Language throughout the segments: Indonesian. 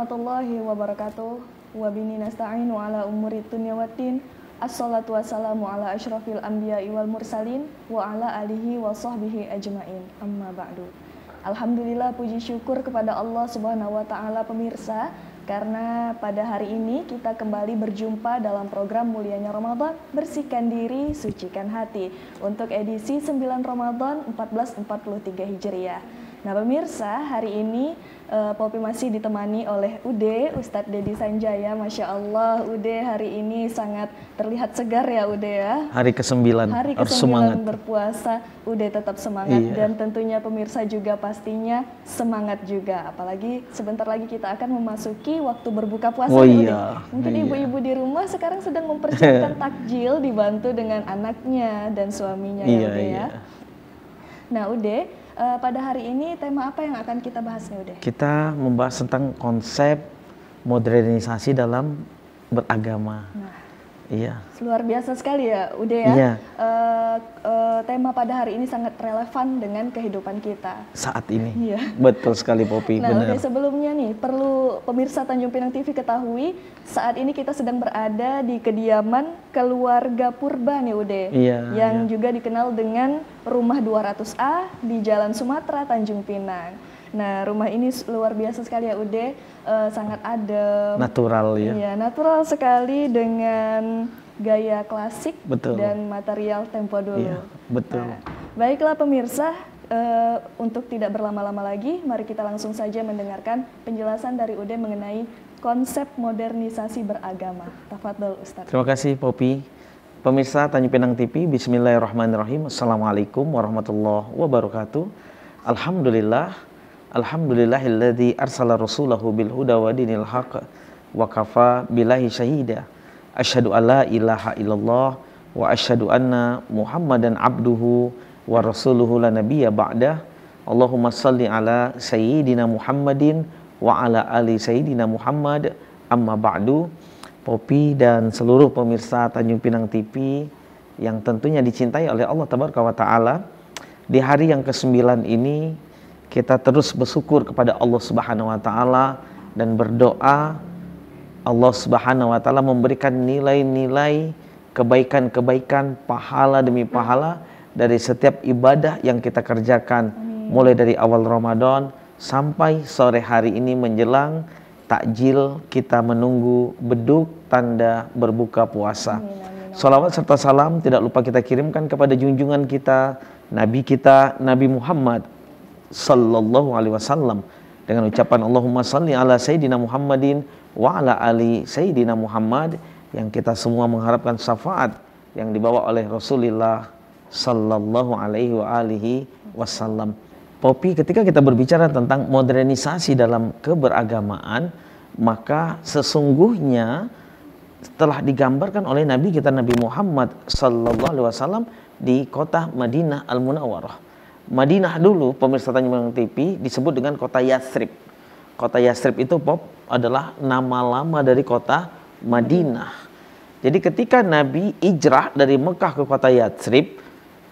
warahmatullahi wabarakatuh. Wabini nasta'inu ala umuri dunya waddin. Assalatu wassalamu ala asyrafil anbiya'i wal mursalin wa ala alihi wa sahbihi ajmain. Amma ba'du. Alhamdulillah, puji syukur kepada Allah Subhanahu wa taala pemirsa, karena pada hari ini kita kembali berjumpa dalam program Mulianya Ramadan, Bersihkan Diri, Sucikan Hati untuk edisi 9 Ramadan 1443 Hijriah. Nah pemirsa, hari ini Popi masih ditemani oleh Ude, Ustadz Dedi Sanjaya. Masya Allah, Ude hari ini sangat terlihat segar ya Ude ya. Hari ke-9, hari ke-9 berpuasa, Ude tetap semangat. Iya. Dan tentunya pemirsa juga pastinya semangat juga. Apalagi sebentar lagi kita akan memasuki waktu berbuka puasa. Oh iya. Ude. Mungkin ibu-ibu di rumah sekarang sedang mempersiapkan takjil dibantu dengan anaknya dan suaminya ya Ude ya. Nah Ude, pada hari ini tema apa yang akan kita bahas nih Ude? Kita membahas tentang konsep modernisasi dalam beragama. Nah, iya. Luar biasa sekali ya Ude ya. Iya. Tema pada hari ini sangat relevan dengan kehidupan kita saat ini. Iya. Betul sekali Popi. Nah benar. Ude, sebelumnya nih perlu pemirsa Tanjung Pinang TV ketahui, saat ini kita sedang berada di kediaman keluarga Purba nih Ude. Iya. Yang juga dikenal dengan Rumah 200A di Jalan Sumatera, Tanjung Pinang. Nah rumah ini luar biasa sekali ya Ude, sangat adem, natural ya. Iya, natural sekali dengan gaya klasik. Betul. Dan material tempo dulu. Iya, betul. Nah, baiklah pemirsa, untuk tidak berlama-lama lagi, mari kita langsung saja mendengarkan penjelasan dari Ude mengenai konsep modernisasi beragama. Tafadhol Ustaz. Terima kasih Popi. Pemirsa Tanjung Pinang TV, bismillahirrahmanirrahim. Assalamualaikum warahmatullahi wabarakatuh. Alhamdulillah, alhamdulillahilladzi arsala rasulahu bil huda wa dinil haqq wa kafa billahi syahida. Asyhadu alla ilaha illallah wa asyhadu anna Muhammadan abduhu wa rasuluhu la nabiyya ba'dah. Allahumma shalli ala sayyidina Muhammadin wa ala ali sayyidina Muhammad. Amma ba'du. Popi dan seluruh pemirsa Tanjung Pinang TV yang tentunya dicintai oleh Allah Tabaraka wa Ta'ala, di hari yang ke-9 ini kita terus bersyukur kepada Allah Subhanahu wa Ta'ala dan berdoa Allah Subhanahu wa Ta'ala memberikan nilai-nilai kebaikan-kebaikan, pahala demi pahala dari setiap ibadah yang kita kerjakan. Amin. Mulai dari awal Ramadan sampai sore hari ini menjelang takjil, kita menunggu beduk tanda berbuka puasa. Amin. Salawat serta salam tidak lupa kita kirimkan kepada junjungan kita, Nabi Muhammad sallallahu alaihi wasallam, dengan ucapan Allahumma salli ala sayyidina Muhammadin wa ala ali sayyidina Muhammad, yang kita semua mengharapkan syafaat yang dibawa oleh Rasulullah sallallahu alaihi wasallam. Popi, ketika kita berbicara tentang modernisasi dalam keberagamaan, maka sesungguhnya telah digambarkan oleh Nabi kita Nabi Muhammad sallallahu alaihi wasallam di kota Madinah Al-Munawwarah. Madinah dulu, pemirsa Tanjung Pinang TV, disebut dengan kota Yathrib. Kota Yathrib itu adalah nama lama dari kota Madinah. Jadi ketika Nabi hijrah dari Mekah ke kota Yathrib,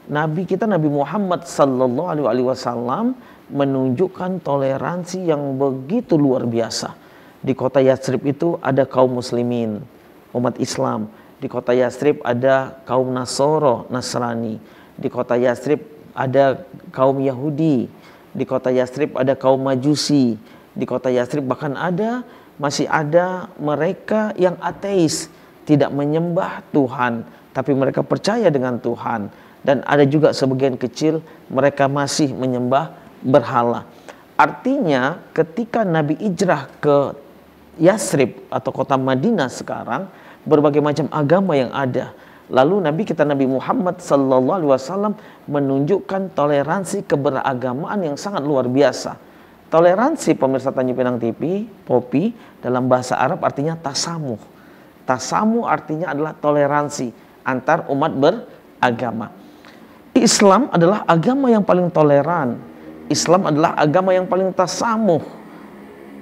Nabi kita Nabi Muhammad sallallahu alaihi wasallam menunjukkan toleransi yang begitu luar biasa. Di kota Yathrib itu ada kaum muslimin, umat Islam. Di kota Yathrib ada kaum Nasoro, Nasrani. Di kota Yathrib ada kaum Yahudi. Di kota Yathrib ada kaum Majusi. Di kota Yathrib bahkan masih ada mereka yang ateis, tidak menyembah Tuhan, tapi mereka percaya dengan Tuhan. Dan ada juga sebagian kecil mereka masih menyembah berhala. Artinya ketika Nabi hijrah ke Yathrib atau kota Madinah sekarang, berbagai macam agama yang ada. Lalu Nabi kita Nabi Muhammad sallallahu alaihi wasallam menunjukkan toleransi keberagamaan yang sangat luar biasa. Toleransi, pemirsa Tanjung Pinang TV, Popi, dalam bahasa Arab artinya tasamuh. Tasamuh artinya adalah toleransi antar umat beragama. Islam adalah agama yang paling toleran. Islam adalah agama yang paling tasamuh.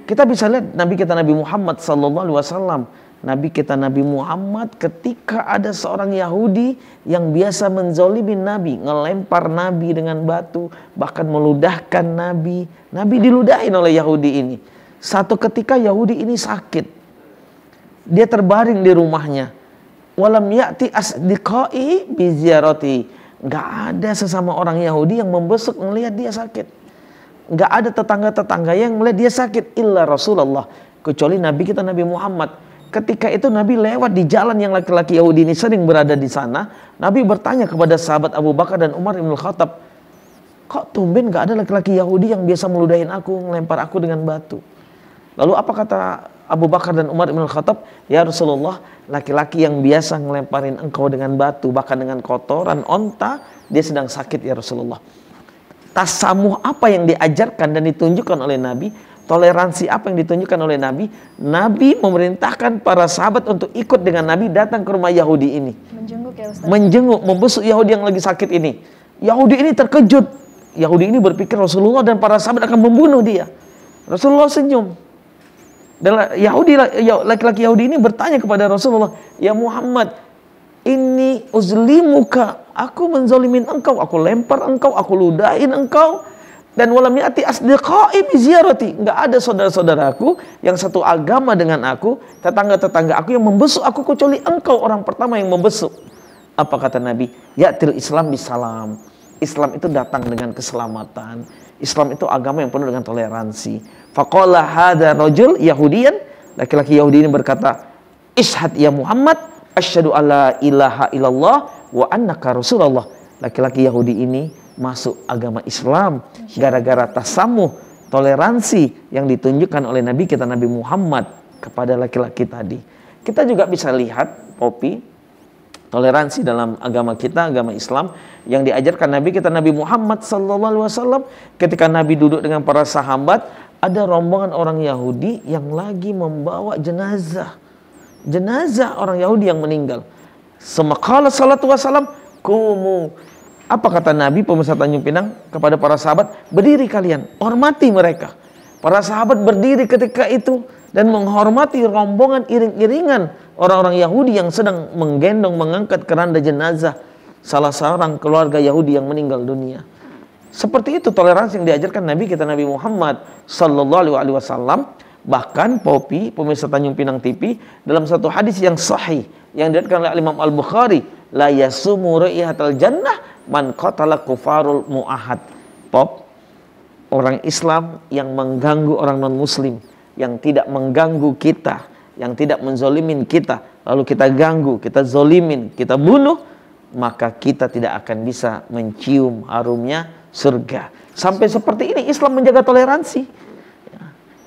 Kita bisa lihat Nabi kita Nabi Muhammad sallallahu alaihi wasallam. Nabi kita Nabi Muhammad ketika ada seorang Yahudi yang biasa menzolimi Nabi, ngelempar Nabi dengan batu, bahkan meludahkan Nabi. Nabi diludahin oleh Yahudi ini. Satu ketika Yahudi ini sakit. Dia terbaring di rumahnya. Walam ya'ti asdiqai bi ziyarati. Enggak ada sesama orang Yahudi yang membesuk melihat dia sakit. Enggak ada tetangga-tetangga yang melihat dia sakit illa Rasulullah, kecuali Nabi kita Nabi Muhammad. Ketika itu Nabi lewat di jalan yang laki-laki Yahudi ini sering berada di sana. Nabi bertanya kepada sahabat Abu Bakar dan Umar ibn Khattab, kok tumben gak ada laki-laki Yahudi yang biasa meludahin aku, ngelempar aku dengan batu? Lalu apa kata Abu Bakar dan Umar ibn Khattab? Ya Rasulullah, laki-laki yang biasa ngelemparin engkau dengan batu, bahkan dengan kotoran onta, dia sedang sakit ya Rasulullah. Tasamuh apa yang diajarkan dan ditunjukkan oleh Nabi, toleransi apa yang ditunjukkan oleh Nabi, Nabi memerintahkan para sahabat untuk ikut dengan Nabi datang ke rumah Yahudi ini. Menjenguk ya Ustaz. Menjenguk, membesuk Yahudi yang lagi sakit ini. Yahudi ini terkejut. Yahudi ini berpikir Rasulullah dan para sahabat akan membunuh dia. Rasulullah senyum. Dan laki-laki Yahudi ini bertanya kepada Rasulullah, ya Muhammad, ini uzlimuka, aku menzalimin engkau, aku lempar engkau, aku ludahin engkau, dan walam ya'ti asdiqai bi ziyarati, enggak ada saudara-saudaraku yang satu agama dengan aku, tetangga-tetangga aku yang membesuk aku, kecuali engkau orang pertama yang membesuk. Apa kata Nabi? Ya'til Islam bisalam. Islam itu datang dengan keselamatan. Islam itu agama yang penuh dengan toleransi. Faqala hadza rajul Yahudiyan, laki-laki Yahudi ini berkata, ishhad ya Muhammad, asyhadu alla ilaha illallah wa annaka rasulullah. Laki-laki Yahudi ini masuk agama Islam gara-gara tasamuh, toleransi yang ditunjukkan oleh Nabi kita Nabi Muhammad kepada laki-laki tadi. Kita juga bisa lihat, Popi, toleransi dalam agama kita, agama Islam yang diajarkan Nabi kita Nabi Muhammad SAW. Ketika Nabi duduk dengan para sahabat, ada rombongan orang Yahudi yang lagi membawa jenazah orang Yahudi yang meninggal. Semakala salatu wassalam, kumu. Apa kata Nabi pemirsa Tanjung Pinang kepada para sahabat? Berdiri kalian, hormati mereka. Para sahabat berdiri ketika itu dan menghormati rombongan iring-iringan orang-orang Yahudi yang sedang menggendong, mengangkat keranda jenazah salah seorang keluarga Yahudi yang meninggal dunia. Seperti itu toleransi yang diajarkan Nabi kita Nabi Muhammad sallallahu alaihi wasallam. Bahkan Popi, pemirsa Tanjung Pinang TV, dalam satu hadis yang sahih yang diriwayatkan oleh Imam Al-Bukhari, la yasumu ru'yatal jannah man qatala kufarul mu'ahad. Pop, orang Islam yang mengganggu orang non-muslim, yang tidak mengganggu kita, yang tidak menzolimin kita, lalu kita ganggu, kita zolimin, kita bunuh, maka kita tidak akan bisa mencium harumnya surga. Sampai seperti ini Islam menjaga toleransi.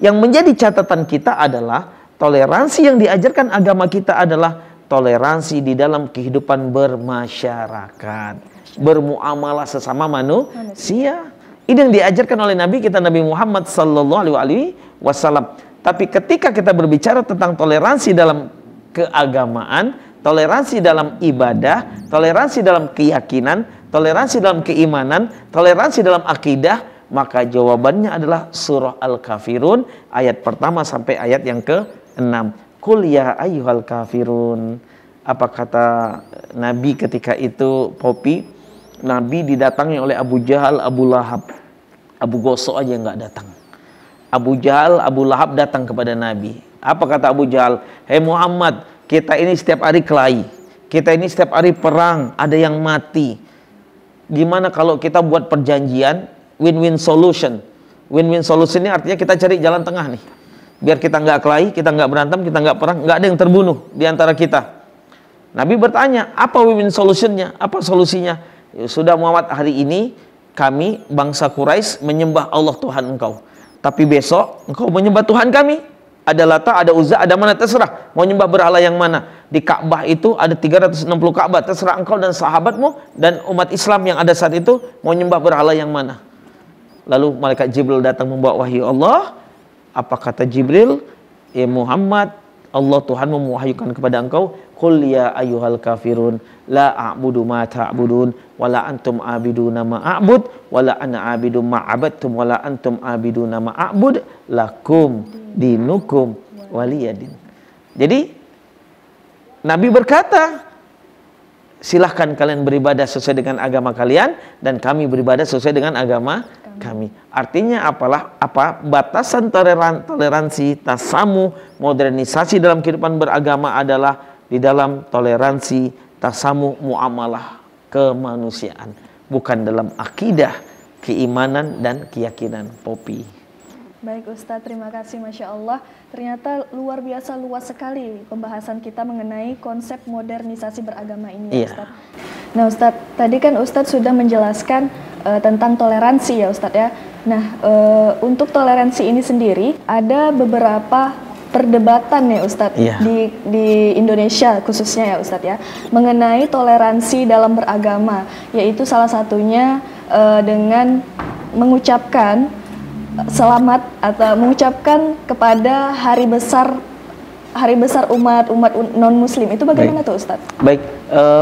Yang menjadi catatan kita adalah toleransi yang diajarkan agama kita adalah toleransi di dalam kehidupan bermasyarakat, bermuamalah sesama manusia. Ini yang diajarkan oleh Nabi kita Nabi Muhammad sallallahu alaihi wasallam. Tapi ketika kita berbicara tentang toleransi dalam keagamaan, toleransi dalam ibadah, toleransi dalam keyakinan, toleransi dalam keimanan, toleransi dalam akidah, maka jawabannya adalah surah Al-Kafirun ayat pertama sampai ayat yang ke-6. Qul ya ayyuhal kafirun. Apa kata Nabi ketika itu, Popi? Nabi didatangi oleh Abu Jahal, Abu Lahab. Abu Gosok aja nggak datang. Abu Jahal, Abu Lahab datang kepada Nabi. Apa kata Abu Jahal? Hei Muhammad, kita ini setiap hari kelahi. Kita ini setiap hari perang, ada yang mati. Gimana kalau kita buat perjanjian win-win solution? Win-win solution ini artinya kita cari jalan tengah nih. Biar kita nggak kelahi, kita nggak berantem, kita nggak perang, nggak ada yang terbunuh di antara kita. Nabi bertanya, apa win-win solutionnya? Apa solusinya? Ya sudah Muhammad, hari ini kami bangsa Quraisy menyembah Allah Tuhan engkau. Tapi besok engkau menyembah Tuhan kami. Ada Lata, ada Uzza, ada mana, terserah. Mau nyembah berhala yang mana? Di Ka'bah itu ada 360 Ka'bah. Terserah engkau dan sahabatmu dan umat Islam yang ada saat itu mau nyembah berhala yang mana. Lalu malaikat Jibril datang membawa wahyu Allah. Apa kata Jibril? Ya Muhammad, Allah Tuhan mewahyukan kepada engkau, qul ya ayyuhal kafirun la a'budu ma ta'budun wala antum abiduna ma a'bud wala ana abidu ma abadtum wala antum abiduna ma a'bud lakum dinukum waliyadin. Jadi Nabi berkata, silahkan kalian beribadah sesuai dengan agama kalian dan kami beribadah sesuai dengan agama kami. Artinya apa? Batasan toleransi, tasamu, modernisasi dalam kehidupan beragama adalah di dalam toleransi, tasamu, muamalah kemanusiaan, bukan dalam akidah, keimanan dan keyakinan. Popi. Baik Ustadz, terima kasih, Masya Allah. Ternyata luar biasa luas sekali pembahasan kita mengenai konsep modernisasi beragama ini, ya Ustadz. Nah Ustadz, tadi kan Ustadz sudah menjelaskan tentang toleransi ya Ustadz ya. Nah untuk toleransi ini sendiri ada beberapa perdebatan ya Ustadz di Indonesia khususnya ya Ustadz ya, mengenai toleransi dalam beragama, yaitu salah satunya dengan mengucapkan selamat atau mengucapkan kepada hari besar umat non muslim. Itu bagaimana tuh Ustadz? Baik,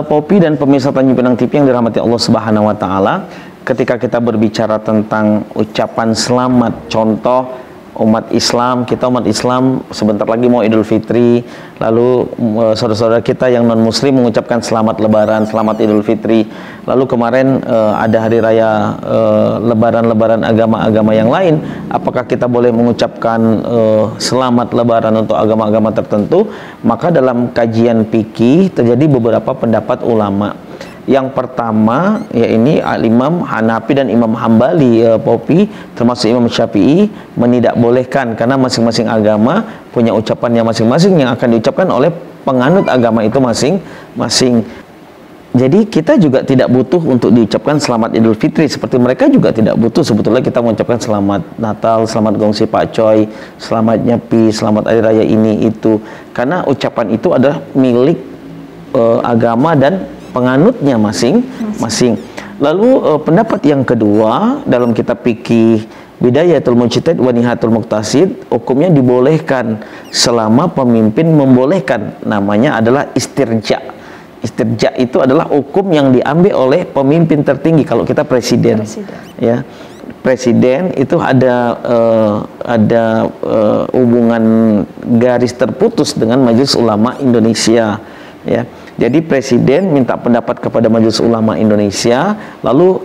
Popi dan pemirsa Tanjung Pinang TV yang dirahmati Allah Subhanahu wa taala, ketika kita berbicara tentang ucapan selamat, contoh umat Islam, kita umat Islam sebentar lagi mau Idul Fitri, lalu saudara-saudara kita yang non muslim mengucapkan selamat Lebaran, selamat Idul Fitri. Lalu kemarin ada hari raya Lebaran agama-agama yang lain, apakah kita boleh mengucapkan selamat Lebaran untuk agama-agama tertentu? Maka dalam kajian fikih terjadi beberapa pendapat ulama. Yang pertama, ya ini Imam Hanafi dan Imam Hambali, Popi, termasuk Imam Syafi'i, menidakbolehkan karena masing-masing agama punya ucapannya masing-masing yang akan diucapkan oleh penganut agama itu masing-masing. Jadi kita juga tidak butuh untuk diucapkan selamat Idul Fitri, seperti mereka juga tidak butuh sebetulnya kita mengucapkan selamat Natal, selamat gongsi Pak Coy, selamat Nyepi, selamat Hari Raya ini itu, karena ucapan itu adalah milik agama dan penganutnya masing-masing. Lalu pendapat yang kedua dalam kitab fikih Bidayatul Mujtahid wa Nihayatul Muqtasid, hukumnya dibolehkan selama pemimpin membolehkan, namanya adalah istirja. Istirja itu adalah hukum yang diambil oleh pemimpin tertinggi. Kalau kita presiden. Ya, presiden itu ada hubungan garis terputus dengan Majelis Ulama Indonesia. Ya, jadi presiden minta pendapat kepada Majelis Ulama Indonesia, lalu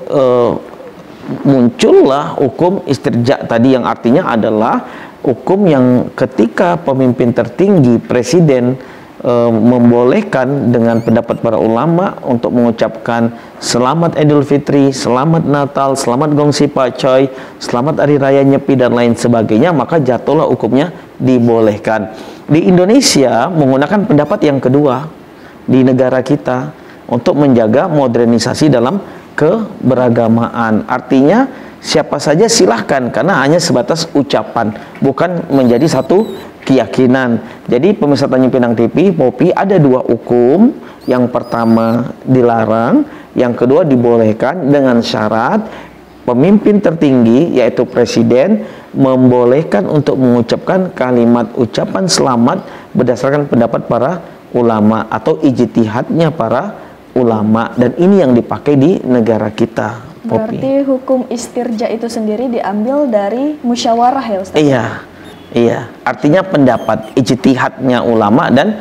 muncullah hukum istirja tadi, yang artinya adalah hukum yang ketika pemimpin tertinggi presiden membolehkan dengan pendapat para ulama untuk mengucapkan selamat Idul Fitri, selamat Natal, selamat gongsi Pak Coy, selamat Hari Raya Nyepi dan lain sebagainya, maka jatuhlah hukumnya dibolehkan. Di Indonesia menggunakan pendapat yang kedua di negara kita untuk menjaga modernisasi dalam keberagamaan. Artinya siapa saja silahkan, karena hanya sebatas ucapan, bukan menjadi satu keyakinan. Jadi pemirsa Tanjung Pinang TV, Popi, ada dua hukum. Yang pertama dilarang, yang kedua dibolehkan dengan syarat pemimpin tertinggi yaitu presiden membolehkan untuk mengucapkan kalimat ucapan selamat berdasarkan pendapat para ulama atau ijtihadnya para ulama, dan ini yang dipakai di negara kita. Popi. Berarti hukum istirja itu sendiri diambil dari musyawarah ya Ustaz? Iya, artinya pendapat ijtihadnya ulama dan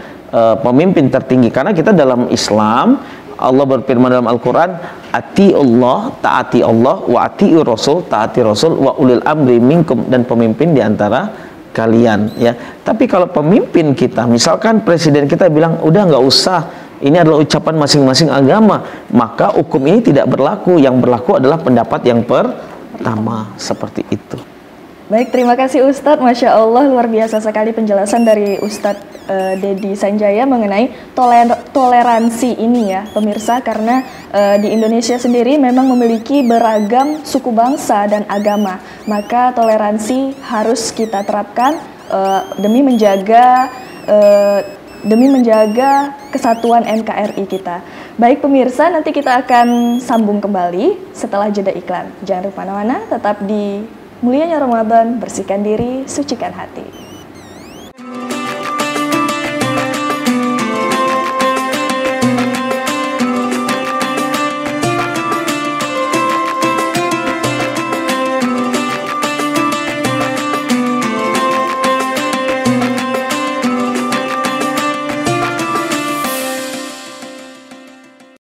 pemimpin tertinggi, karena kita dalam Islam Allah berfirman dalam Al-Quran, ati Allah, taati Allah, wa ati Rasul, taati Rasul, wa ulil amri minkum, dan pemimpin diantara kalian, ya. Tapi kalau pemimpin kita, misalkan presiden kita bilang udah nggak usah, ini adalah ucapan masing-masing agama, maka hukum ini tidak berlaku. Yang berlaku adalah pendapat yang pertama, seperti itu. Baik, terima kasih Ustadz. Masya Allah, luar biasa sekali penjelasan dari Ustadz Dedi Sanjaya mengenai toleransi ini ya pemirsa, karena di Indonesia sendiri memang memiliki beragam suku bangsa dan agama, maka toleransi harus kita terapkan demi menjaga kesatuan NKRI kita. Baik pemirsa, nanti kita akan sambung kembali setelah jeda iklan. Jangan lupa mana-mana, tetap di Mulianya Ramadan, bersihkan diri, sucikan hati.